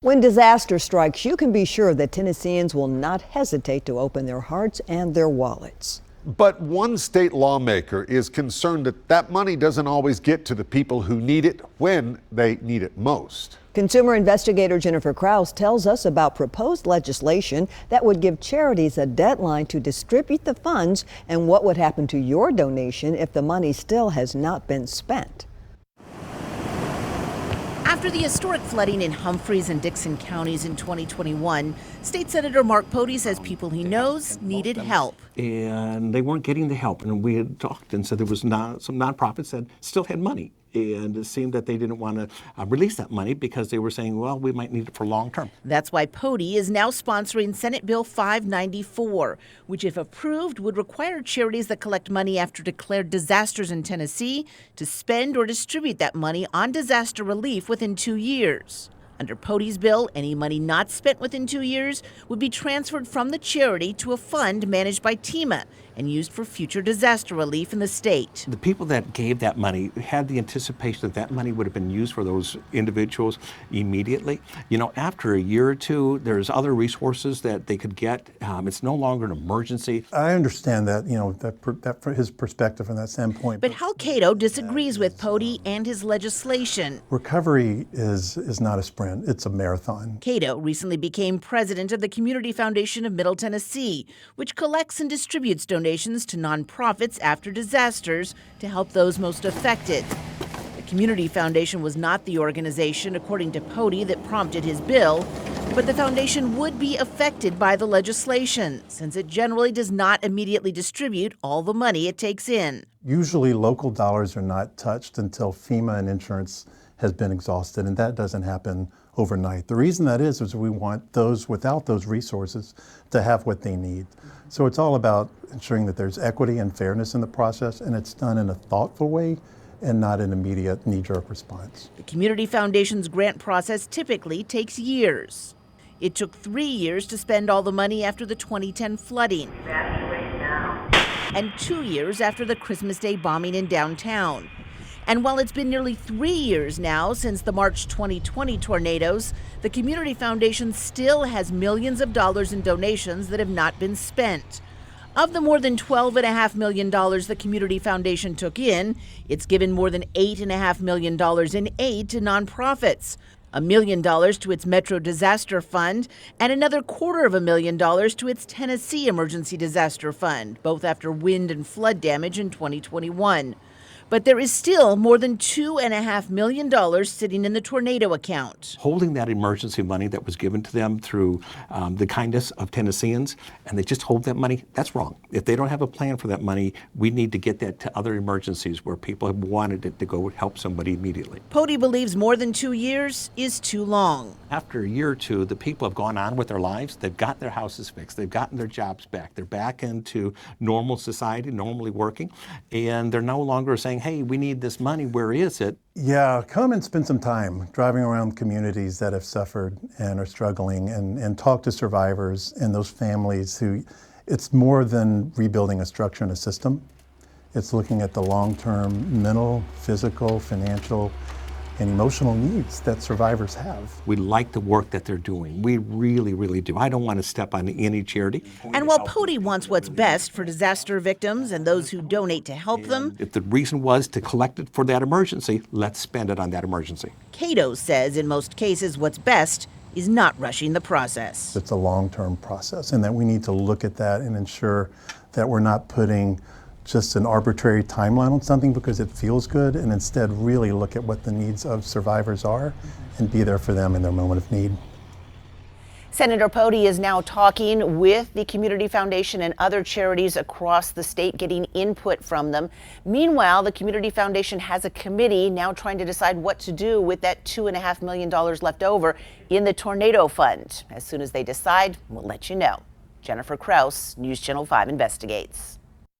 When disaster strikes, you can be sure that Tennesseans will not hesitate to open their hearts and their wallets. But one state lawmaker is concerned that that money doesn't always get to the people who need it when they need it most. Consumer investigator Jennifer Krause tells us about proposed legislation that would give charities a deadline to distribute the funds and what would happen to your donation if the money still has not been spent. After the historic flooding in Humphreys and Dixon counties in 2021, State Senator Mark Pody says people he knows needed help. And they weren't getting the help. And we had talked and said there was some nonprofits that still had money. And it seemed that they didn't want to release that money because they were saying, well, we might need it for long term. That's why Pody is now sponsoring Senate Bill 594, which, if approved, would require charities that collect money after declared disasters in Tennessee to spend or distribute that money on disaster relief within 2 years. Under Pody's bill, any money not spent within 2 years would be transferred from the charity to a fund managed by TEMA and used for future disaster relief in the state. The people that gave that money had the anticipation that that money would have been used for those individuals immediately. You know, after a year or two, there's other resources that they could get. It's no longer an emergency. I understand that, that from his perspective from that standpoint. But Hal Cato disagrees with Pody and his legislation. Recovery is not a sprint, it's a marathon. Cato recently became president of the Community Foundation of Middle Tennessee, which collects and distributes donations to nonprofits after disasters to help those most affected. The Community Foundation was not the organization, according to Pody, that prompted his bill, but the foundation would be affected by the legislation, since it generally does not immediately distribute all the money it takes in. Usually local dollars are not touched until FEMA and insurance has been exhausted, and that doesn't happen overnight. The reason that is we want those without those resources to have what they need. So it's all about ensuring that there's equity and fairness in the process, and it's done in a thoughtful way and not an immediate knee-jerk response. The Community Foundation's grant process typically takes years. It took 3 years to spend all the money after the 2010 flooding, and 2 years after the Christmas Day bombing in downtown. And while it's been nearly 3 years now since the March 2020 tornadoes, the Community Foundation still has millions of dollars in donations that have not been spent. Of the more than $12.5 million the Community Foundation took in, it's given more than $8.5 million in aid to nonprofits, $1 million to its Metro Disaster Fund, and another $250,000 to its Tennessee Emergency Disaster Fund, both after wind and flood damage in 2021. But there is still more than $2.5 million sitting in the tornado account. Holding that emergency money that was given to them through the kindness of Tennesseans, and they just hold that money, that's wrong. If they don't have a plan for that money, we need to get that to other emergencies where people have wanted it to go help somebody immediately. Pody believes more than 2 years is too long. After a year or two, the people have gone on with their lives. They've got their houses fixed. They've gotten their jobs back. They're back into normal society, normally working, and they're no longer saying, hey, we need this money, where is it? Yeah, come and spend some time driving around communities that have suffered and are struggling and talk to survivors and those families who, it's more than rebuilding a structure and a system. It's looking at the long-term mental, physical, financial, and emotional needs that survivors have. We like the work that they're doing. We really, really do. I don't want to step on any charity. And while Pody wants what's best for disaster victims and those who donate to help them, if the reason was to collect it for that emergency, let's spend it on that emergency. Cato says in most cases what's best is not rushing the process. It's a long-term process, and that we need to look at that and ensure that we're not putting just an arbitrary timeline on something because it feels good, and instead really look at what the needs of survivors are and be there for them in their moment of need. Senator Pody is now talking with the Community Foundation and other charities across the state, getting input from them. Meanwhile, the Community Foundation has a committee now trying to decide what to do with that $2.5 million left over in the tornado fund. As soon as they decide, we'll let you know. Jennifer Krause, News Channel 5 Investigates.